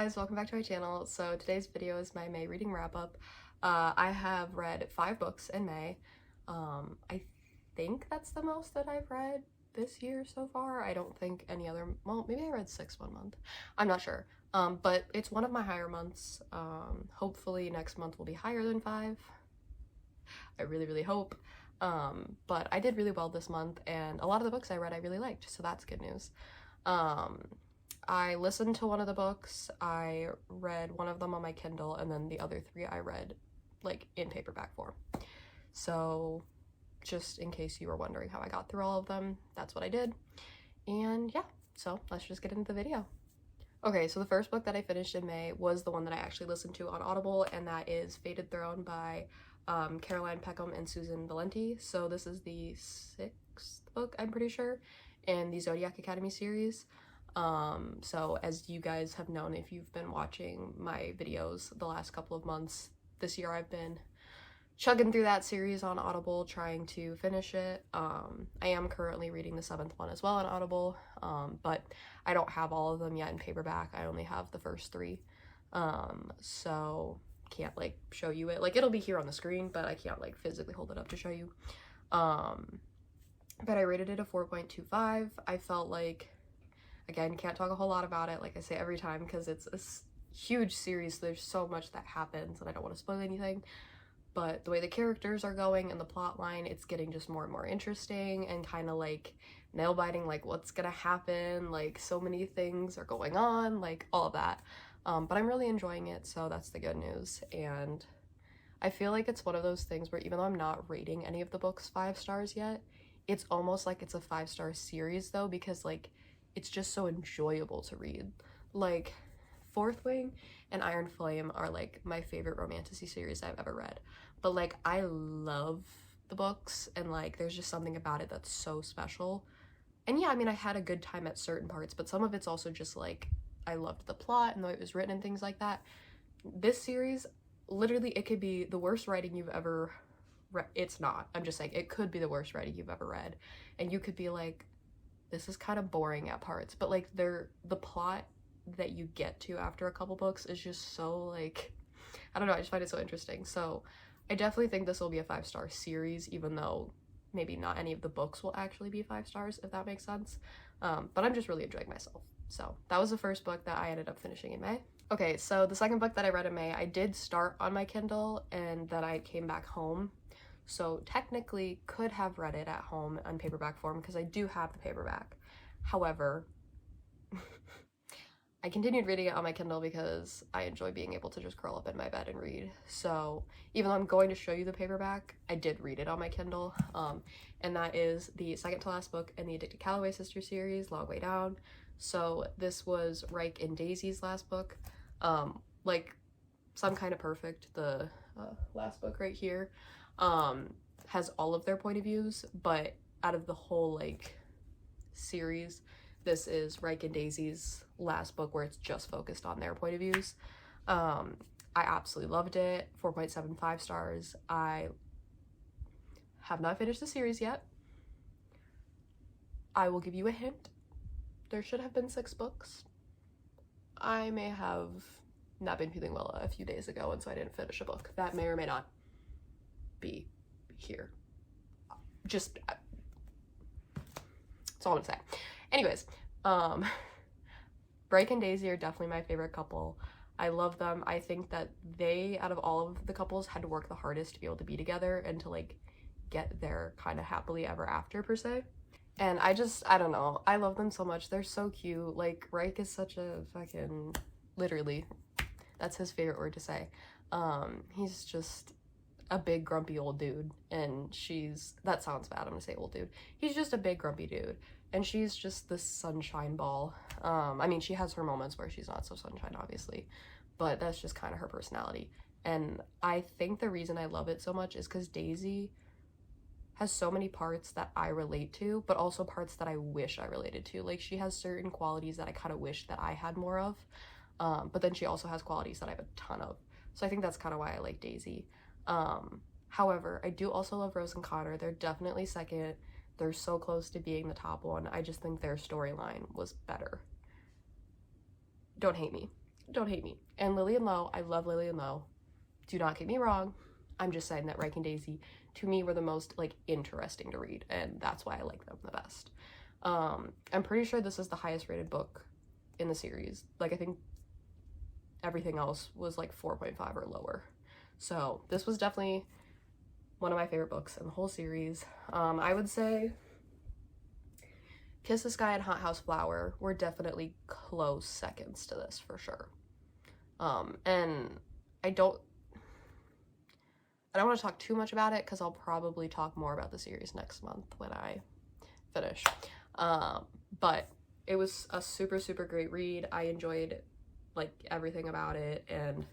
guys, welcome back to my channel. So today's video is my May reading wrap-up. I have read 5 books in May. I think that's the most that I've read this year so far. I don't think any other, well, maybe I read 6 one month. I'm not sure. But it's one of my higher months. Hopefully next month will be higher than 5. I really hope. But I did really well this month, and a lot of the books I read I really liked, so that's good news. I listened to one of the books, I read one of them on my Kindle, and then the other 3 I read like in paperback form. So just in case you were wondering how I got through all of them, that's what I did. And yeah, so let's just get into the video. Okay, so the first book that I finished in May was the one that I actually listened to on Audible, and that is Fated Throne by Caroline Peckham and Susan Valenti. So this is the 6th book, I'm pretty sure, in the Zodiac Academy series. So as you guys have known if you've been watching my videos the last couple of months, this year I've been chugging through that series on Audible, trying to finish it. I am currently reading the 7th one as well on Audible, but I don't have all of them yet in paperback. I only have the first 3, so can't like show you it. Like, it'll be here on the screen, but I can't like physically hold it up to show you. But I rated it a 4.25. I felt like, again, can't talk a whole lot about it, like I say every time, because it's a huge series, so there's so much that happens and I don't want to spoil anything. But the way the characters are going and the plot line, it's getting just more and more interesting and kind of like nail-biting, like what's gonna happen, like so many things are going on, like all of that. But I'm really enjoying it, so that's the good news. And I feel like it's one of those things where even though I'm not rating any of the books 5 stars yet, it's almost like it's a 5-star series though, because like it's just so enjoyable to read. Like, Fourth Wing and Iron Flame are like my favorite romantasy series I've ever read. But like, I love the books, and like there's just something about it that's so special. And yeah, I mean, I had a good time at certain parts, but some of it's also just like, I loved the plot and the way it was written and things like that. This series, literally, it could be the worst writing you've ever read. It's not. I'm just saying, it could be the worst writing you've ever read. And you could be like, this is kind of boring at parts, but like the plot that you get to after a couple books is just so like, I don't know, I just find it so interesting. So I definitely think this will be a 5-star series, even though maybe not any of the books will actually be 5 stars, if that makes sense. But I'm just really enjoying myself. So that was the first book that I ended up finishing in May. Okay, so the second book that I read in May, I did start on my Kindle and then I came back home. So technically could have read it at home on paperback form because I do have the paperback. However, I continued reading it on my Kindle because I enjoy being able to just curl up in my bed and read. So even though I'm going to show you the paperback, I did read it on my Kindle. And that is the second to last book in the Addicted Calloway Sisters series, Long Way Down. So this was Reich and Daisy's last book. Like Some Kind of Perfect, the last book right here, has all of their point of views, but out of the whole like series, this is Reich and Daisy's last book where it's just focused on their point of views. I absolutely loved it. 4.75 stars. I have not finished the series yet. I will give you a hint. There should have been 6 books. I may have not been feeling well a few days ago, and so I didn't finish a book. That may or may not be here. Just that's all I'm gonna say. Anyways, Reich and Daisy are definitely my favorite couple. I love them. I think that they, out of all of the couples, had to work the hardest to be able to be together and to like get their kind of happily ever after per se. And I don't know, I love them so much. They're so cute. Like, Reich is such a fucking, literally, that's his favorite word to say. He's just a big grumpy old dude, and that sounds bad, I'm gonna say old dude. He's just a big grumpy dude, and she's just this sunshine ball. I mean, she has her moments where she's not so sunshine, obviously, but that's just kind of her personality. And I think the reason I love it so much is because Daisy has so many parts that I relate to, but also parts that I wish I related to. Like, she has certain qualities that I kind of wish that I had more of, but then she also has qualities that I have a ton of. So I think that's kind of why I like Daisy. However, I do also love Rose and Connor. They're definitely second. They're so close to being the top one. I just think their storyline was better. Don't hate me. don't hate me. And Lillian Lowe, I love Lillian Lowe. Do not get me wrong. I'm just saying that Reich and Daisy, to me, were the most, like, interesting to read, and that's why I like them the best. I'm pretty sure this is the highest rated book in the series. Like, I think everything else was, like, 4.5 or lower. So, this was definitely one of my favorite books in the whole series. I would say Kiss the Sky and Hot House Flower were definitely close seconds to this, for sure. And I don't want to talk too much about it because I'll probably talk more about the series next month when I finish. But it was a super, super great read. I enjoyed, like, everything about it, and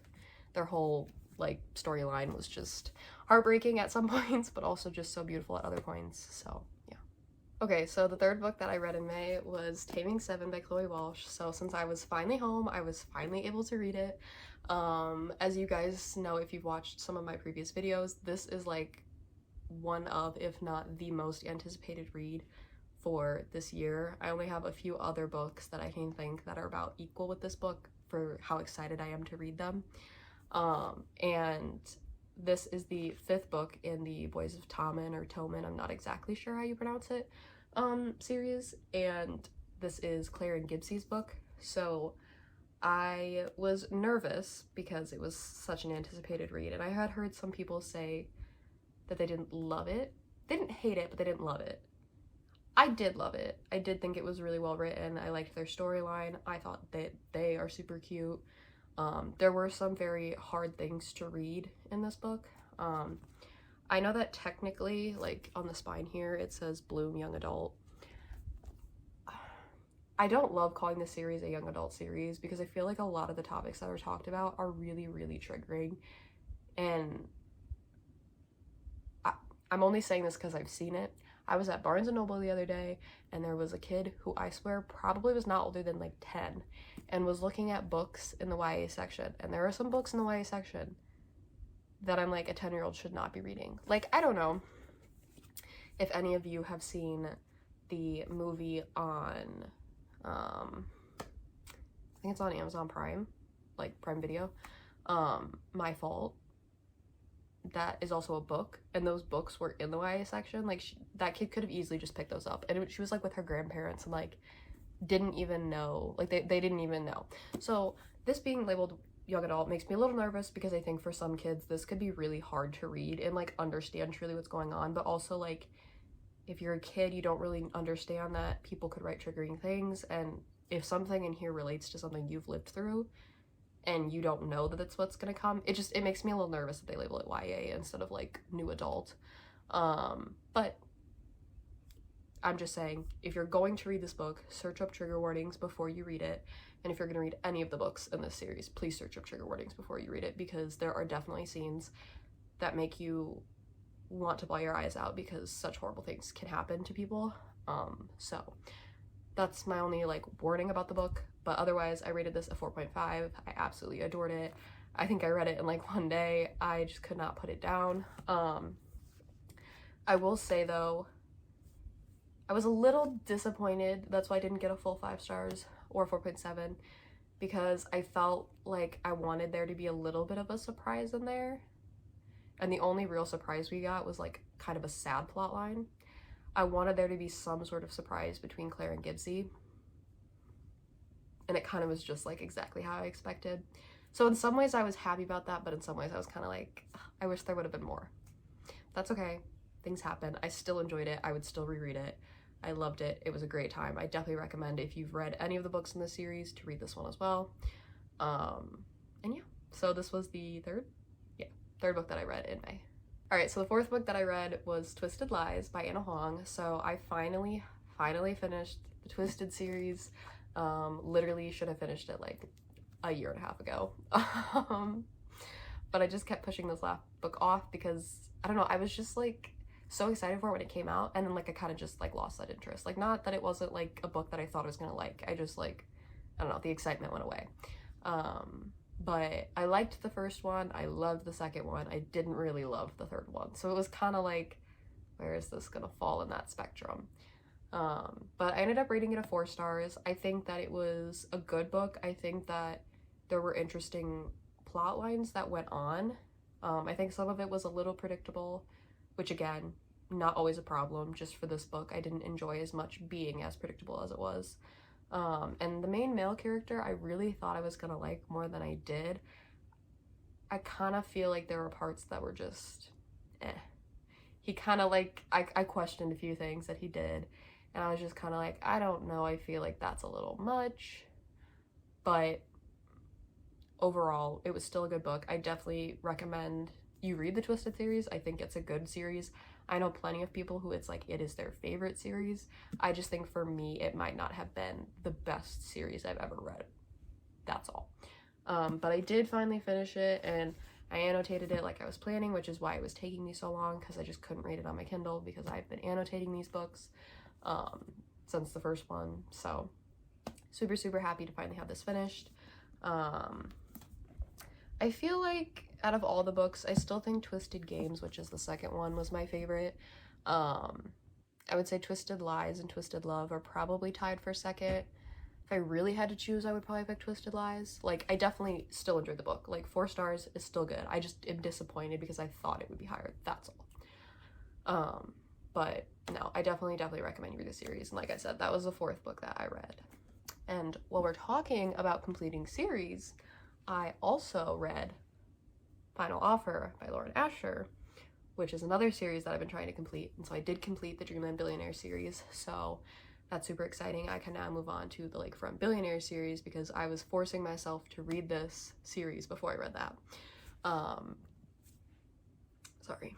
their whole, like, storyline was just heartbreaking at some points, but also just so beautiful at other points, so yeah. Okay, so the third book that I read in May was Taming Seven by Chloe Walsh. So since I was finally home, I was finally able to read it. As you guys know, if you've watched some of my previous videos, this is like one of, if not the most anticipated read for this year. I only have a few other books that I can think that are about equal with this book for how excited I am to read them. And this is the 5th book in the Boys of Tommen, or Tommen, I'm not exactly sure how you pronounce it, series, and this is Claire and Gibbsie's book. So I was nervous because it was such an anticipated read, and I had heard some people say that they didn't love it. They didn't hate it, but they didn't love it. I did love it. I did think it was really well written. I liked their storyline. I thought that they are super cute. There were some very hard things to read in this book. I know that technically, like, on the spine here, it says Bloom Young Adult. I don't love calling this series a young adult series because I feel like a lot of the topics that are talked about are really, really triggering. And I'm only saying this because I've seen it. I was at Barnes & Noble the other day, and there was a kid who I swear probably was not older than like 10 and was looking at books in the YA section. And there are some books in the YA section that I'm like, a 10-year-old should not be reading. Like, I don't know if any of you have seen the movie on, I think it's on Amazon Prime, like Prime Video, My Fault. That is also a book, and those books were in the YA section. Like, that kid could have easily just picked those up, and she was like with her grandparents and like didn't even know, like they didn't even know. So this being labeled young adult makes me a little nervous because I think for some kids this could be really hard to read and like understand truly what's going on, but also like if you're a kid you don't really understand that people could write triggering things, and if something in here relates to something you've lived through and you don't know that that's what's gonna come, it makes me a little nervous that they label it YA instead of like new adult. But I'm just saying, if you're going to read this book, search up trigger warnings before you read it, and if you're gonna read any of the books in this series, please search up trigger warnings before you read it, because there are definitely scenes that make you want to bawl your eyes out because such horrible things can happen to people. So that's my only like warning about the book, but otherwise I rated this a 4.5. I absolutely adored it. I think I read it in like one day. I just could not put it down. I will say though, I was a little disappointed. That's why I didn't get a full 5 stars or 4.7, because I felt like I wanted there to be a little bit of a surprise in there. And the only real surprise we got was like kind of a sad plot line. I wanted there to be some sort of surprise between Claire and Gibbsie. And it kind of was just like exactly how I expected. So in some ways I was happy about that, but in some ways I was kind of like, I wish there would have been more. That's okay. Things happen. I still enjoyed it. I would still reread it. I loved it. It was a great time. I definitely recommend, if you've read any of the books in this series, to read this one as well. And yeah, so this was the third book that I read in May. Alright, so the 4th book that I read was Twisted Lies by Anna Huang. So I finally finished the Twisted series. Literally should have finished it like a year and a half ago. But I just kept pushing this last book off because, I don't know, I was just like so excited for it when it came out, and then like I kind of just like lost that interest. Like, not that it wasn't like a book that I thought I was gonna like, I just like, I don't know, the excitement went away. But I liked the first one, I loved the second one, I didn't really love the third one. So it was kind of like, where is this gonna fall in that spectrum? But I ended up rating it a 4 stars. I think that it was a good book. I think that there were interesting plot lines that went on. I think some of it was a little predictable, which again, not always a problem. Just for this book, I didn't enjoy as much being as predictable as it was. And the main male character, I really thought I was gonna like more than I did. I kind of feel like there were parts that were just he kind of like, I questioned a few things that he did, and I was just kind of like, I don't know, I feel like that's a little much. But overall, it was still a good book. I definitely recommend you read the Twisted series. I think it's a good series. I know plenty of people who it's like it is their favorite series. I just think for me, it might not have been the best series I've ever read. That's all. But I did finally finish it, and I annotated it like I was planning, which is why it was taking me so long, because I just couldn't read it on my Kindle because I've been annotating these books since the first one. So super, super happy to finally have this finished. I feel like out of all the books, I still think Twisted Games, which is the second one, was my favorite. I would say Twisted Lies and Twisted Love are probably tied for second. If I really had to choose, I would probably pick Twisted Lies. Like, I definitely still enjoyed the book. Like, 4 stars is still good. I just am disappointed because I thought it would be higher. That's all. But no, I definitely recommend you read the series. And like I said, that was the 4th book that I read. And while we're talking about completing series, I also read Final Offer by Lauren Asher, which is another series that I've been trying to complete. And so I did complete the Dreamland Billionaire series. So that's super exciting. I can now move on to the Lakefront Billionaire series because I was forcing myself to read this series before I read that. Sorry.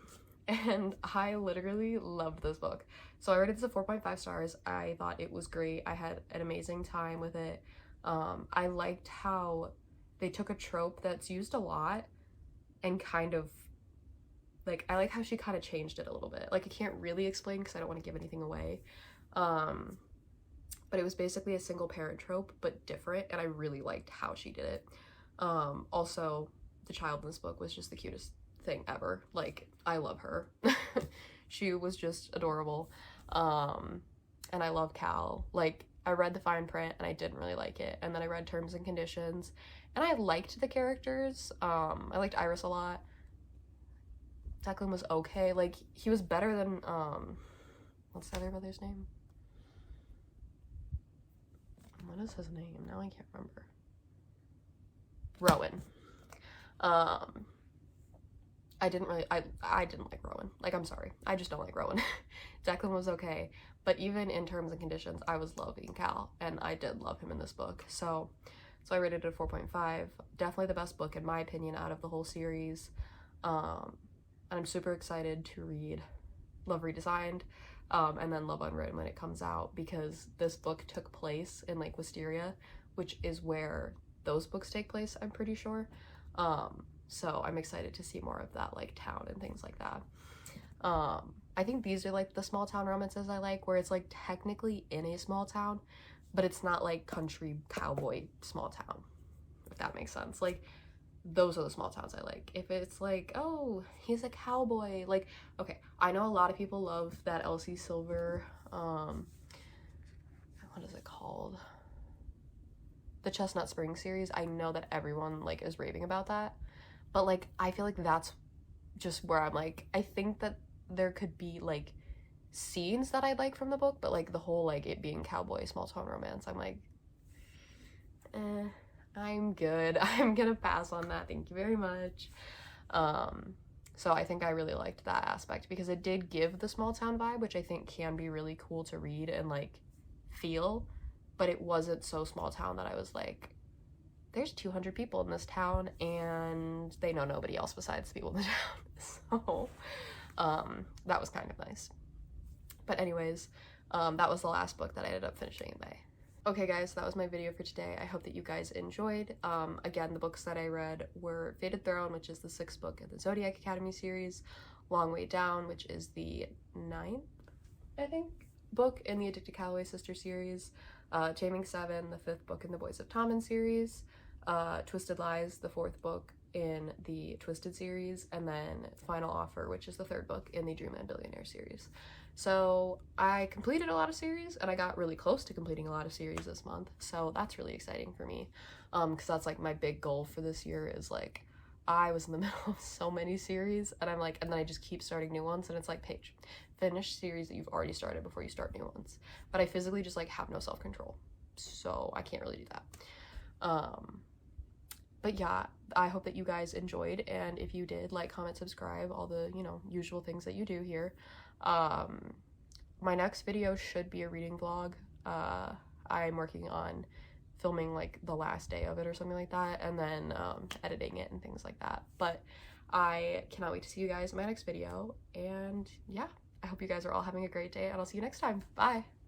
And I literally loved this book. So I rated this at 4.5 stars. I thought it was great. I had an amazing time with it. I liked how they took a trope that's used a lot and kind of, like, I like how she kind of changed it a little bit. Like, I can't really explain because I don't want to give anything away. But it was basically a single parent trope, but different, and I really liked how she did it. Also, the child in this book was just the cutest thing ever. Like, I love her. She was just adorable. And I love Cal. Like, I read the fine print and I didn't really like it, and then I read Terms and Conditions and I liked the characters. I liked Iris a lot. Declan was okay. Like, he was better than what's the other brother's name? What is his name? Now I can't remember. Rowan. I didn't like Rowan. Like, I'm sorry. I just don't like Rowan. Declan was okay. But even in Terms and Conditions, I was loving Cal, and I did love him in this book. So I rated it a 4.5. Definitely the best book, in my opinion, out of the whole series. And I'm super excited to read Love Redesigned, and then Love Unwritten when it comes out, because this book took place in Lake Wisteria, which is where those books take place, I'm pretty sure. So I'm excited to see more of that, like, town and things like that. I think these are like the small town romances I like, where it's like technically in a small town, but it's not like country cowboy small town, if that makes sense. Like, those are the small towns I like. If it's like, oh, he's a cowboy, like, okay, I know a lot of people love that Elsie Silver, what is it called? The Chestnut Springs series. I know that everyone, like, is raving about that, but, like, I feel like that's just where I'm like, I think that there could be, like, scenes that I'd like from the book, but, like, the whole, like, it being cowboy small town romance, I'm like, I'm good. I'm gonna pass on that. Thank you very much. So I think I really liked that aspect because it did give the small town vibe, which I think can be really cool to read and, like, feel, but it wasn't so small town that I was like, there's 200 people in this town and they know nobody else besides the people in the town. So that was kind of nice. But anyways, that was the last book that I ended up finishing in May. Okay guys, that was my video for today. I hope that you guys enjoyed. Again, the books that I read were Fated Throne, which is the 6th book in the Zodiac Academy series, Long Way Down, which is the 9th, I think, book in the Addicted Calloway Sister series, Taming 7, the 5th book in the Boys of Tommen series, Twisted Lies, the 4th book in the Twisted series, and then Final Offer, which is the 3rd book in the Dreamland Billionaire series. So I completed a lot of series, and I got really close to completing a lot of series this month, so that's really exciting for me, because that's like my big goal for this year is like I was in the middle of so many series, and I'm like, and then I just keep starting new ones, and it's like, Paige, finish series that you've already started before you start new ones. But I physically just like have no self-control, so I can't really do that. But yeah, I hope that you guys enjoyed, and if you did, like, comment, subscribe, all the, you know, usual things that you do here. My next video should be a reading vlog. I'm working on filming like the last day of it or something like that, and then editing it and things like that. But I cannot wait to see you guys in my next video, and yeah, I hope you guys are all having a great day, and I'll see you next time. Bye!